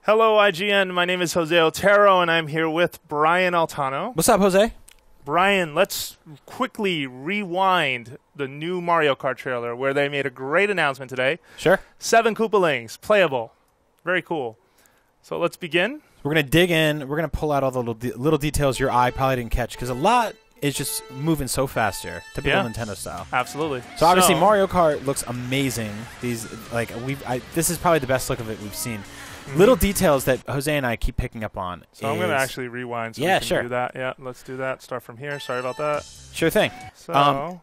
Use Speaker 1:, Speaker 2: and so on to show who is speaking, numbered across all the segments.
Speaker 1: Hello, IGN. My name is Jose Otero, and I'm here with Brian Altano.
Speaker 2: What's up, Jose?
Speaker 1: Brian, let's quickly rewind the new Mario Kart trailer where they made a great announcement today.
Speaker 2: Sure.
Speaker 1: 7 Koopalings, playable. Very cool. So let's begin.
Speaker 2: We're going to dig in. We're going to pull out all the little details your eye probably didn't catch, because a lot is just moving so fast here, typical Nintendo style.
Speaker 1: Absolutely.
Speaker 2: So obviously Mario Kart looks amazing. These this is probably the best look of it we've seen. Little details that Jose and I keep picking up on.
Speaker 1: So I'm going to actually rewind so we can do that. Yeah, let's do that. Start from here. Sorry about that.
Speaker 2: Sure thing.
Speaker 1: So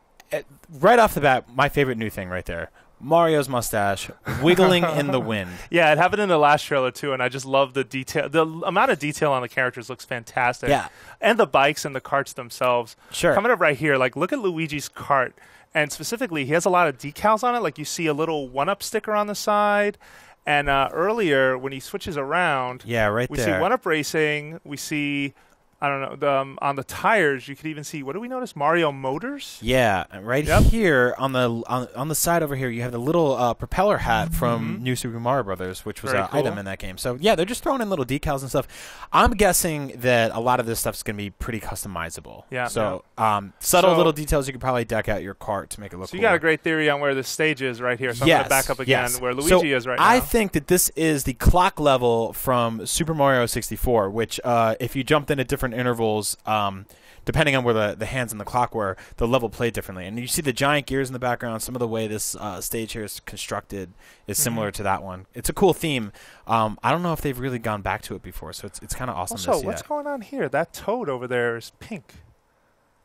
Speaker 2: right off the bat, my favorite new thing right there. Mario's mustache wiggling in the wind.
Speaker 1: Yeah, it happened in the last trailer too, and I just love the detail. The amount of detail on the characters looks fantastic.
Speaker 2: Yeah.
Speaker 1: And the bikes and the carts themselves.
Speaker 2: Sure.
Speaker 1: Coming up right here, like look at Luigi's cart. And specifically, he has a lot of decals on it. Like you see a little 1-up sticker on the side. And earlier, when he switches around,
Speaker 2: yeah, right
Speaker 1: we
Speaker 2: there.
Speaker 1: see 1-Up Racing. We see, I don't know, on the tires, you could even see, what do we notice? Mario Motors?
Speaker 2: Yeah, right here on the side over here, you have the little propeller hat from New Super Mario Brothers, which was an item in that game. So, yeah, they're just throwing in little decals and stuff. I'm guessing that a lot of this stuff is going to be pretty customizable.
Speaker 1: Yeah.
Speaker 2: So, subtle little details you could probably deck out your cart to make it look
Speaker 1: cool. So you
Speaker 2: cooler.
Speaker 1: got a great theory on where the stage is right here. So I'm going to back up again where Luigi is right now.
Speaker 2: I think that this is the clock level from Super Mario 64, which if you jumped in at different intervals, depending on where the hands and the clock were, the level played differently. And you see the giant gears in the background. Some of the way this stage here is constructed is similar to that one. It's a cool theme. I don't know if they've really gone back to it before, so it's kind of awesome to see
Speaker 1: Also, what's going on here? That Toad over there is pink.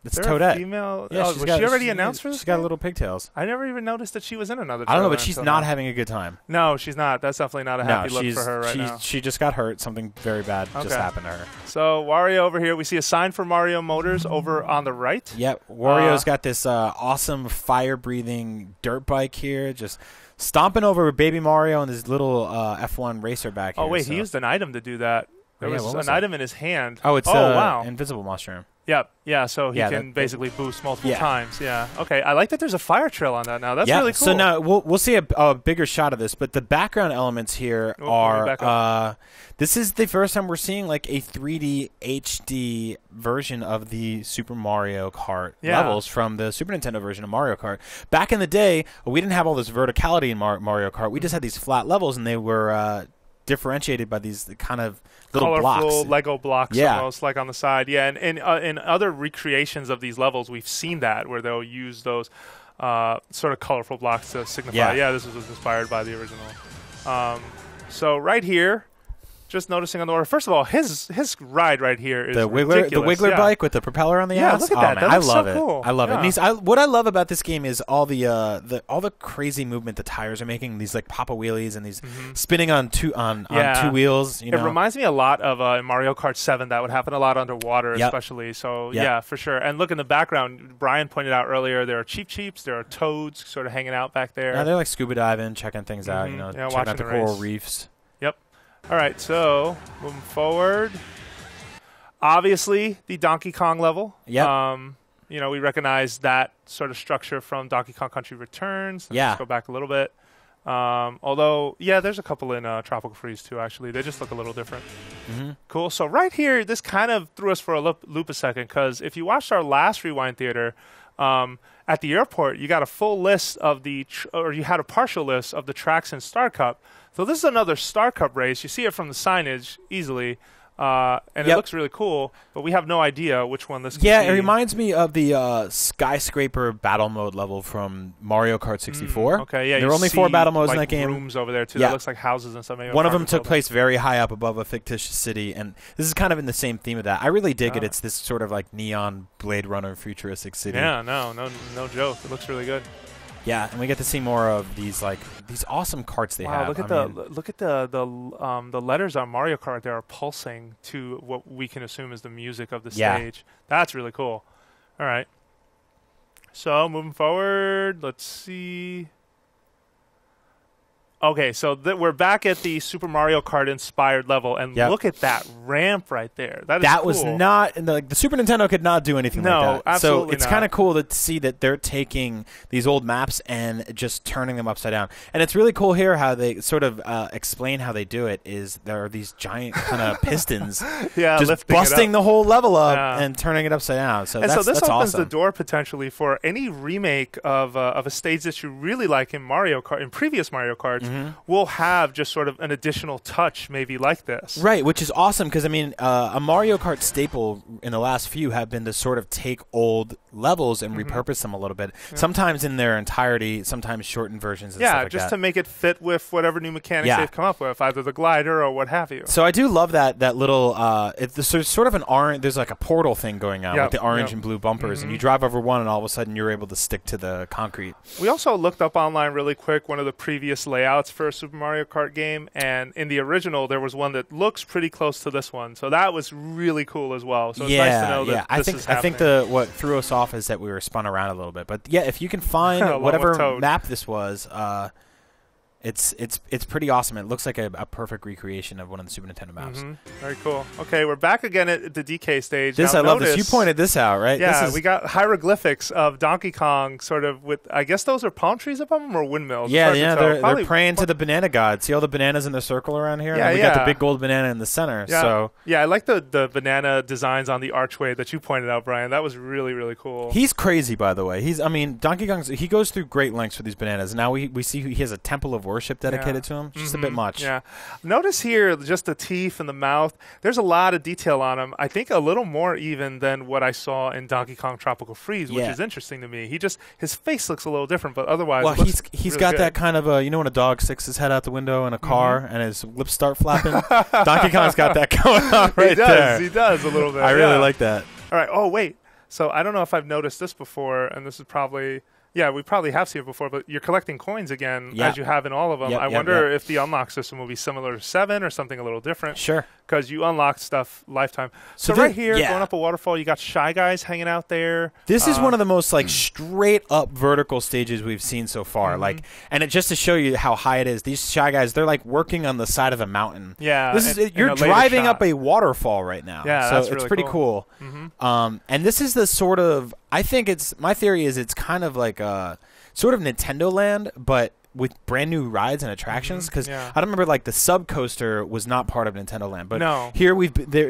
Speaker 2: It's Toadette.
Speaker 1: Female?
Speaker 2: Yeah,
Speaker 1: was she already announced for this?
Speaker 2: She's got little pigtails.
Speaker 1: I never even noticed that she was in another trailer.
Speaker 2: I don't know, but she's not having a good time.
Speaker 1: No, she's not. That's definitely not a happy look for her right now.
Speaker 2: She just got hurt. Something very bad just happened to her.
Speaker 1: So Wario over here. We see a sign for Mario Motors over on the right.
Speaker 2: Yep. Wario's got this awesome fire-breathing dirt bike here, just stomping over Baby Mario and this little F1 racer back here.
Speaker 1: Oh, wait. He used an item to do that. There was an item in his hand.
Speaker 2: Oh, it's
Speaker 1: wow.
Speaker 2: invisible mushroom.
Speaker 1: Yep. Yeah, so he can basically boost multiple times. Yeah. Okay. I like that there's a fire trail on that now. That's really cool.
Speaker 2: So now we'll see a bigger shot of this, but the background elements here are this is the first time we're seeing like a 3D HD version of the Super Mario Kart levels from the Super Nintendo version of Mario Kart. Back in the day, we didn't have all this verticality in Mario Kart. We just had these flat levels, and they were differentiated by these kind of little
Speaker 1: colorful
Speaker 2: blocks.
Speaker 1: Lego blocks almost like on the side. Yeah, and in other recreations of these levels, we've seen that where they'll use those sort of colorful blocks to signify, this was inspired by the original. So right here, just noticing on the order. First of all, his ride right here is ridiculous.
Speaker 2: The Wiggler bike with the propeller on the ass.
Speaker 1: Look at that.
Speaker 2: Man,
Speaker 1: That looks
Speaker 2: I love
Speaker 1: so
Speaker 2: it.
Speaker 1: cool.
Speaker 2: I love it. What I love about this game is all the crazy movement the tires are making. These like pop-a wheelies and these spinning on two wheels. You know?
Speaker 1: It reminds me a lot of in Mario Kart 7. That would happen a lot underwater, especially. So yeah, for sure. And look in the background. Brian pointed out earlier there are Cheeps. There are Toads sort of hanging out back there.
Speaker 2: Yeah, they're like scuba diving, checking things out. You know, checking out the coral reefs.
Speaker 1: Yep. All right, so moving forward, obviously the Donkey Kong level.
Speaker 2: Yep.
Speaker 1: You know, we recognize that sort of structure from Donkey Kong Country Returns. Let's go back a little bit. Although, there's a couple in Tropical Freeze too, actually. They just look a little different. Cool. So right here, this kind of threw us for a loop a second, because if you watched our last Rewind Theater, at the airport, you got a full list of or you had a partial list of the tracks in Star Cup. So this is another Star Cup race. You see it from the signage easily, and it looks really cool, but we have no idea which one this could be.
Speaker 2: Yeah, it reminds me of the skyscraper battle mode level from Mario Kart 64.
Speaker 1: Okay, yeah.
Speaker 2: There were only 4 battle modes in that game.
Speaker 1: Rooms over there, too. That looks like houses and stuff. Maybe
Speaker 2: one of them took place very high up above a fictitious city, and this is kind of in the same theme of that. I really dig it. It's this sort of like neon Blade Runner futuristic city.
Speaker 1: Yeah, no joke. It looks really good.
Speaker 2: Yeah, and we get to see more of these awesome carts they have.
Speaker 1: Look at the letters on Mario Kart. They are pulsing to what we can assume is the music of the stage. That's really cool. All right. So moving forward, let's see. Okay, so we're back at the Super Mario Kart inspired level, and look at that ramp right there. That cool.
Speaker 2: was not the Super Nintendo could not do anything like that.
Speaker 1: Absolutely
Speaker 2: so it's kind of cool to see that they're taking these old maps and just turning them upside down. And it's really cool here how they sort of explain how they do it. Is there are these giant kind of pistons, just busting the whole level up and turning it upside down. So this
Speaker 1: opens
Speaker 2: awesome.
Speaker 1: the door potentially for any remake of a stage that you really like in Mario Kart, in previous Mario Karts. Will have just sort of an additional touch maybe like this.
Speaker 2: Right, which is awesome because, I mean, a Mario Kart staple in the last few have been to sort of take old levels and repurpose them a little bit, sometimes in their entirety, sometimes shortened versions and stuff like that.
Speaker 1: Yeah, just to make it fit with whatever new mechanics they've come up with, either the glider or what have you.
Speaker 2: So I do love that little, there's sort of an orange, there's like a portal thing going on with the orange and blue bumpers, and you drive over one and all of a sudden you're able to stick to the concrete.
Speaker 1: We also looked up online really quick one of the previous layouts for a Super Mario Kart game, and in the original there was one that looks pretty close to this one, so that was really cool as well. So it's nice to know that this is happening.
Speaker 2: I think what threw us off is that we were spun around a little bit, but yeah, if you can find whatever map this was, it's pretty awesome. It looks like a perfect recreation of one of the Super Nintendo maps.
Speaker 1: Very cool. Okay, we're back again at the DK stage.
Speaker 2: I love this. You pointed this out, right?
Speaker 1: Yeah, we got hieroglyphics of Donkey Kong sort of with, I guess those are palm trees above them or windmills?
Speaker 2: Yeah, they're praying to the banana god. See all the bananas in the circle around here?
Speaker 1: Yeah,
Speaker 2: and we got the big gold banana in the center.
Speaker 1: Yeah,
Speaker 2: so.
Speaker 1: Yeah, I like the banana designs on the archway that you pointed out, Brian. That was really, really cool.
Speaker 2: He's crazy, by the way. Donkey Kong, he goes through great lengths for these bananas. Now we see he has a temple of worship dedicated to him. Just a bit much.
Speaker 1: Yeah. Notice here just the teeth and the mouth. There's a lot of detail on him. I think a little more even than what I saw in Donkey Kong Tropical Freeze, which is interesting to me. His face looks a little different, but otherwise,
Speaker 2: well, he's got that kind of when a dog sticks his head out the window in a car and his lips start flapping. Donkey Kong's got that going on right there.
Speaker 1: He does a little bit.
Speaker 2: I really like that.
Speaker 1: All right. Oh wait. So I don't know if I've noticed this before, and this is probably. Yeah, we probably have seen it before, but you're collecting coins again, as you have in all of them. I wonder if the unlock system will be similar to 7 or something a little different.
Speaker 2: Sure.
Speaker 1: Because you unlock stuff lifetime. So right here, going up a waterfall, you got Shy Guys hanging out there.
Speaker 2: This is one of the most straight-up vertical stages we've seen so far. And it just to show you how high it is, these Shy Guys, they're like working on the side of a mountain.
Speaker 1: Yeah.
Speaker 2: You're driving up a waterfall right now.
Speaker 1: Yeah,
Speaker 2: so
Speaker 1: that's
Speaker 2: it's
Speaker 1: really
Speaker 2: pretty cool. And this is the sort of, I think my theory is it's kind of like a sort of Nintendo Land, but with brand new rides and attractions. Because I don't remember, like, the Sub Coaster was not part of Nintendo Land, but here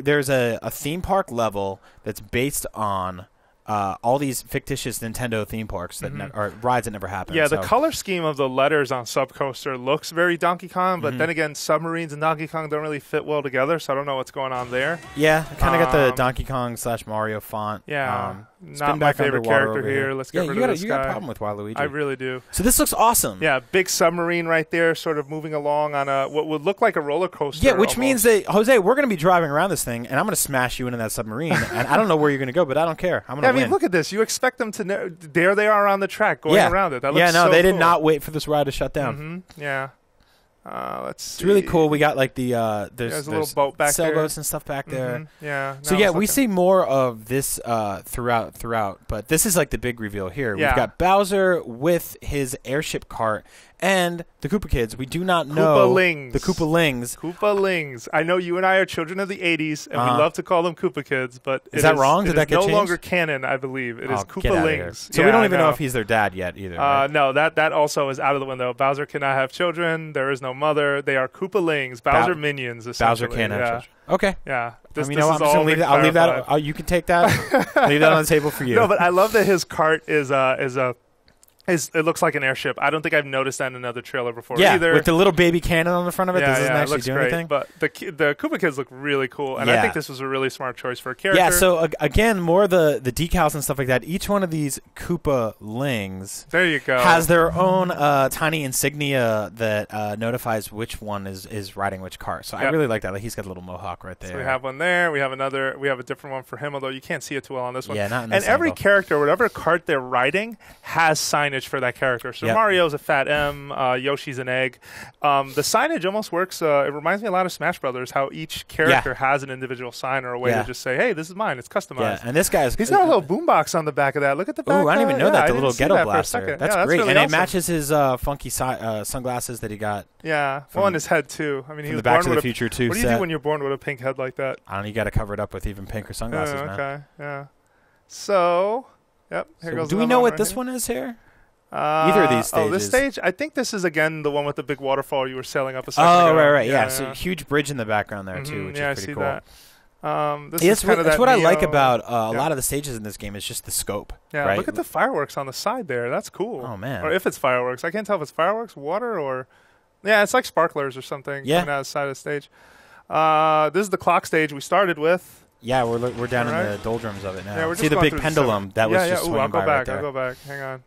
Speaker 2: there's a theme park level that's based on all these fictitious Nintendo theme parks that are rides that never happened.
Speaker 1: Yeah, the color scheme of the letters on Subcoaster looks very Donkey Kong, but then again, Submarines and Donkey Kong don't really fit well together, so I don't know what's going on there.
Speaker 2: Yeah, I kind of got the Donkey Kong / Mario font.
Speaker 1: Yeah, not my favorite character here. Let's get rid of this guy.
Speaker 2: You got a problem with Waluigi.
Speaker 1: I really do.
Speaker 2: So this looks awesome.
Speaker 1: Yeah, big submarine right there, sort of moving along on what would look like a roller coaster.
Speaker 2: Yeah, which means that, Jose, we're going to be driving around this thing, and I'm going to smash you into that submarine, and I don't know where you're going to go, but I don't care. I'm going to win.
Speaker 1: Look at this. You expect them to there they are on the track going around it. That looks
Speaker 2: they did not wait for this ride to shut down.
Speaker 1: Yeah. Let's see.
Speaker 2: It's really cool. We got like the there's
Speaker 1: a little boat back there,
Speaker 2: sailboats and stuff back there.
Speaker 1: Yeah.
Speaker 2: So we see more of this throughout, but this is like the big reveal here.
Speaker 1: Yeah.
Speaker 2: We've got Bowser with his airship cart and the Koopa Kids. We do not know the Koopalings.
Speaker 1: Koopalings. I know you and I are children of the 80s, and we love to call them Koopa Kids, but
Speaker 2: is that wrong? Did that get
Speaker 1: no
Speaker 2: changed?
Speaker 1: longer canon, I believe. It is Koopalings.
Speaker 2: So we don't even know if he's their dad yet either. Right?
Speaker 1: No, that also is out of the window. Bowser cannot have children. There is no mother. They are Koopalings. Bowser minions, essentially.
Speaker 2: Bowser can't have children. Okay.
Speaker 1: Yeah.
Speaker 2: I'm just gonna leave that. I'll leave that. You can take that. Leave that on the table for you.
Speaker 1: No, but I love that his cart is it looks like an airship. I don't think I've noticed that in another trailer before either.
Speaker 2: With the little baby cannon on the front of it. This doesn't actually do anything.
Speaker 1: But the Koopa Kids look really cool, and I think this was a really smart choice for a character.
Speaker 2: Yeah, so again, more the decals and stuff like that. Each one of these Koopalings has their own tiny insignia that notifies which one is riding which cart. So I really like that. Like, he's got a little mohawk right there.
Speaker 1: So we have one there. We have another. We have a different one for him, although you can't see it too well on this one.
Speaker 2: Yeah, not in this
Speaker 1: And every
Speaker 2: angle.
Speaker 1: character, whatever cart they're riding, has signage signage for that character. So Mario's a fat M, Yoshi's an egg. The signage almost works. It reminds me a lot of Smash Brothers, how each character has an individual sign or a way to just say, hey, this is mine. It's customized.
Speaker 2: Yeah, and this guy's...
Speaker 1: He's got a little boombox on the back of that. Look at the back.
Speaker 2: Ooh, I didn't even know that, the little ghetto
Speaker 1: that
Speaker 2: blaster. That's great.
Speaker 1: Really
Speaker 2: and
Speaker 1: awesome.
Speaker 2: it matches his funky sunglasses that he got.
Speaker 1: Yeah, on his head, too. I mean, he was
Speaker 2: the Back
Speaker 1: born
Speaker 2: to the
Speaker 1: with
Speaker 2: Future 2
Speaker 1: What do you do when you're born with a pink head like that?
Speaker 2: I don't know. You got to cover it up with even pinker sunglasses, man.
Speaker 1: Okay, yeah. So, here goes.
Speaker 2: Do we know what this one is here? Either of these stages.
Speaker 1: Oh, this stage? I think this is, again, the one with the big waterfall you were sailing up a second ago.
Speaker 2: Oh, right. Yeah, so huge bridge in the background there, too, which is pretty cool.
Speaker 1: I see that.
Speaker 2: That's what I like about a lot of the stages in this game is just the scope.
Speaker 1: Yeah,
Speaker 2: right?
Speaker 1: Look at the fireworks on the side there. That's cool.
Speaker 2: Oh, man.
Speaker 1: Or if it's fireworks. I can't tell if it's fireworks, water, or... Yeah, it's like sparklers or something coming out of the side of the stage. This is the clock stage we started with.
Speaker 2: Yeah, we're down in the doldrums of it now.
Speaker 1: Yeah, we're
Speaker 2: See the big pendulum that was just swinging by right there.
Speaker 1: I'll go back. Hang on.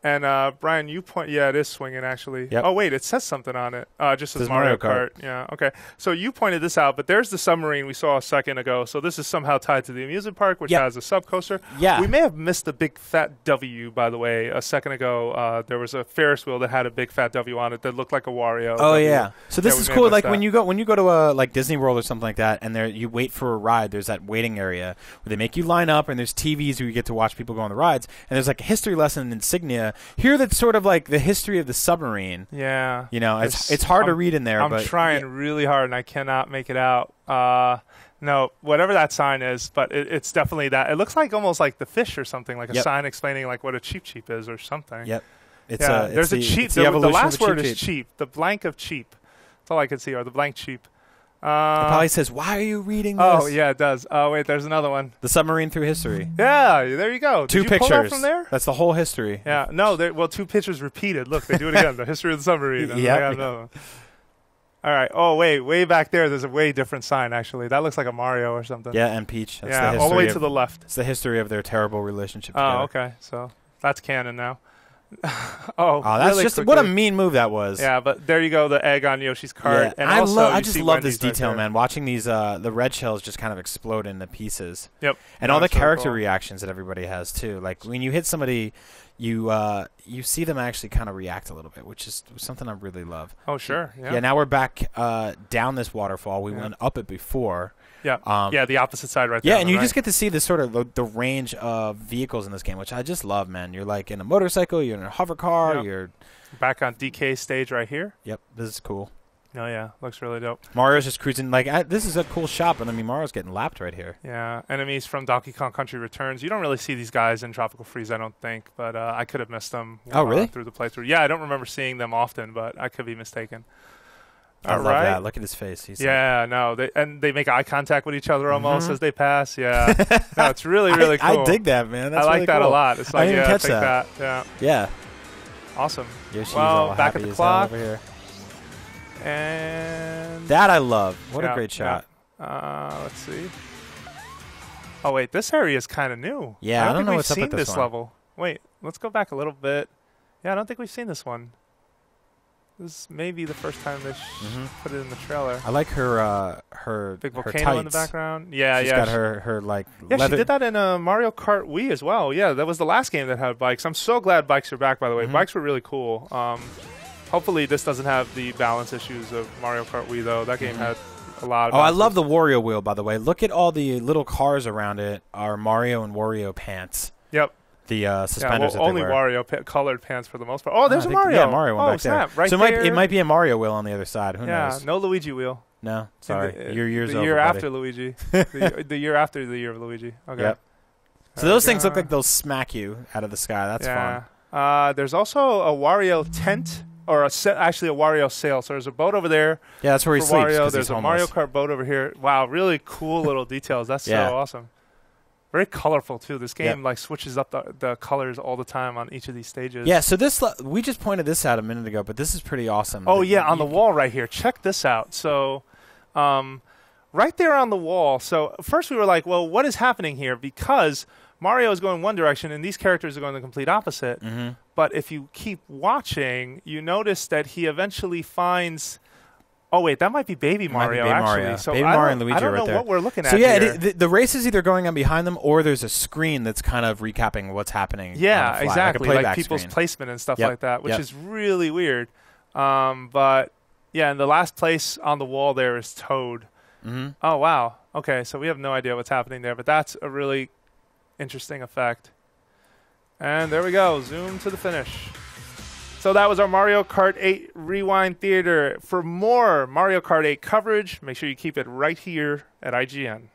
Speaker 1: And Brian, you point. Yeah, it is swinging actually.
Speaker 2: Yep.
Speaker 1: Oh wait, it says something on it. Just says Mario Kart. Yeah. Okay. So you pointed this out, but there's the submarine we saw a second ago. So this is somehow tied to the amusement park, which has a sub coaster.
Speaker 2: Yeah.
Speaker 1: We may have missed the big fat W, by the way. A second ago, there was a Ferris wheel that had a big fat W on it that looked like a Wario.
Speaker 2: Oh yeah. So this is cool. Like when you go to a like Disney World or something like that, and you wait for a ride. There's that waiting area where they make you line up, and there's TVs where you get to watch people go on the rides, and there's like a history lesson insignia here that's sort of like the history of the submarine.
Speaker 1: Yeah.
Speaker 2: You know, it's hard to read in there.
Speaker 1: I'm trying really hard, and I cannot make it out. No, whatever that sign is, but it's definitely that. It looks like almost like the fish or something, like a sign explaining like what a cheap is or something.
Speaker 2: Yep.
Speaker 1: There's a cheap. The last word is cheap. The blank of cheap. That's all I can see, or the blank cheap.
Speaker 2: It probably says, why are you reading this?
Speaker 1: Oh, yeah, it does. Oh, wait, there's another one.
Speaker 2: The submarine through history.
Speaker 1: Yeah, there you go.
Speaker 2: Two
Speaker 1: Did you
Speaker 2: pictures.
Speaker 1: Pull that from there?
Speaker 2: That's the whole history.
Speaker 1: Yeah, no, two pictures repeated. Look, they do it again. The history of the submarine.
Speaker 2: Yeah.
Speaker 1: All right. Oh, wait, way back there's a way different sign, actually. That looks like a Mario or something.
Speaker 2: Yeah, and Peach. That's
Speaker 1: all the way to the left.
Speaker 2: It's the history of their terrible relationship together.
Speaker 1: Oh, okay. So that's canon now.
Speaker 2: That's
Speaker 1: really
Speaker 2: just
Speaker 1: quickly.
Speaker 2: What a mean move that was.
Speaker 1: Yeah, but there you go, the egg on Yoshi's cart.
Speaker 2: Yeah.
Speaker 1: And
Speaker 2: I just love this
Speaker 1: Wendy's
Speaker 2: detail,
Speaker 1: right
Speaker 2: man. Watching these, the red shells just kind of explode into pieces.
Speaker 1: Yep.
Speaker 2: And all the character reactions that everybody has too. Like when you hit somebody, you see them actually kind of react a little bit, which is something I really love.
Speaker 1: Oh sure. Yeah.
Speaker 2: Yeah. Now we're back down this waterfall. We went up it before.
Speaker 1: Yeah. The opposite side right there.
Speaker 2: Yeah, and you just get to see the sort of the range of vehicles in this game, which I just love, man. You're like in a motorcycle, you're in a hover car, you're
Speaker 1: back on DK stage right here.
Speaker 2: Yep, this is cool.
Speaker 1: Oh yeah, looks really dope.
Speaker 2: Mario's just cruising like this is a cool shot, but I mean Mario's getting lapped right here.
Speaker 1: Yeah, enemies from Donkey Kong Country Returns. You don't really see these guys in Tropical Freeze, I don't think, but I could have missed them.
Speaker 2: Really?
Speaker 1: Through the playthrough. Yeah, I don't remember seeing them often, but I could be mistaken.
Speaker 2: I love that. Look at his face.
Speaker 1: They make eye contact with each other almost as they pass. Yeah, no, it's really cool.
Speaker 2: I dig that, man. That's
Speaker 1: I like
Speaker 2: really
Speaker 1: that
Speaker 2: cool.
Speaker 1: a lot. It's like
Speaker 2: I didn't catch that.
Speaker 1: Yeah. Awesome.
Speaker 2: Yoshi's
Speaker 1: all back at the clock
Speaker 2: over here.
Speaker 1: And
Speaker 2: that I love. What a great shot.
Speaker 1: Let's see. Oh wait, this area is kind of new.
Speaker 2: Yeah, I don't know what's up
Speaker 1: with
Speaker 2: at this one.
Speaker 1: level. Wait, let's go back a little bit. Yeah, I don't think we've seen this one. This may be the first time they put it in the trailer.
Speaker 2: I like her
Speaker 1: big volcano
Speaker 2: tights.
Speaker 1: in the background. Yeah,
Speaker 2: she's got her like.
Speaker 1: Yeah,
Speaker 2: leather.
Speaker 1: she did that in Mario Kart Wii as well. Yeah, that was the last game that had bikes. I'm so glad bikes are back. By the way, bikes were really cool. Hopefully, this doesn't have the balance issues of Mario Kart Wii though. That game had a lot of.
Speaker 2: I love the Wario wheel. By the way, look at all the little cars around it. Are Mario and Wario pants?
Speaker 1: Yep.
Speaker 2: The suspenders that
Speaker 1: only
Speaker 2: they wear.
Speaker 1: Wario colored pants for the most part. Oh, there's a Mario.
Speaker 2: Yeah, Mario one back
Speaker 1: snap.
Speaker 2: there.
Speaker 1: Right
Speaker 2: so
Speaker 1: there.
Speaker 2: it might be a Mario wheel on the other side. Who knows?
Speaker 1: Yeah, no Luigi wheel.
Speaker 2: No, sorry. Your year's
Speaker 1: the
Speaker 2: over,
Speaker 1: year
Speaker 2: buddy.
Speaker 1: after Luigi. the year after the year of Luigi. Okay.
Speaker 2: Yep. So those things look like they'll smack you out of the sky. That's
Speaker 1: fun. There's also a Wario tent, or actually a Wario sail. So there's a boat over there.
Speaker 2: Yeah, that's where he sleeps.
Speaker 1: Wario. There's a Mario Kart boat over here. Wow, really cool little details. That's so awesome. Very colorful too. This game like switches up the colors all the time on each of these stages.
Speaker 2: Yeah, so this we just pointed this out a minute ago, but this is pretty awesome.
Speaker 1: Oh yeah, on the wall right here. Check this out. So, right there on the wall. So first we were like, well, what is happening here? Because Mario is going one direction and these characters are going the complete opposite. But if you keep watching, you notice that he eventually finds Oh, wait, that might be Baby Mario, actually.
Speaker 2: Mario.
Speaker 1: So
Speaker 2: Baby Mario and Luigi
Speaker 1: I don't know
Speaker 2: there.
Speaker 1: what we're looking at
Speaker 2: so, yeah,
Speaker 1: here.
Speaker 2: The race is either going on behind them or there's a screen that's kind of recapping what's happening.
Speaker 1: Yeah,
Speaker 2: on the fly,
Speaker 1: exactly.
Speaker 2: Like
Speaker 1: people's
Speaker 2: screen.
Speaker 1: placement and stuff like that, which is really weird. But, yeah, and the last place on the wall there is Toad. Oh, wow. Okay, so we have no idea what's happening there, but that's a really interesting effect. And there we go. Zoom to the finish. So that was our Mario Kart 8 Rewind Theater. For more Mario Kart 8 coverage, make sure you keep it right here at IGN.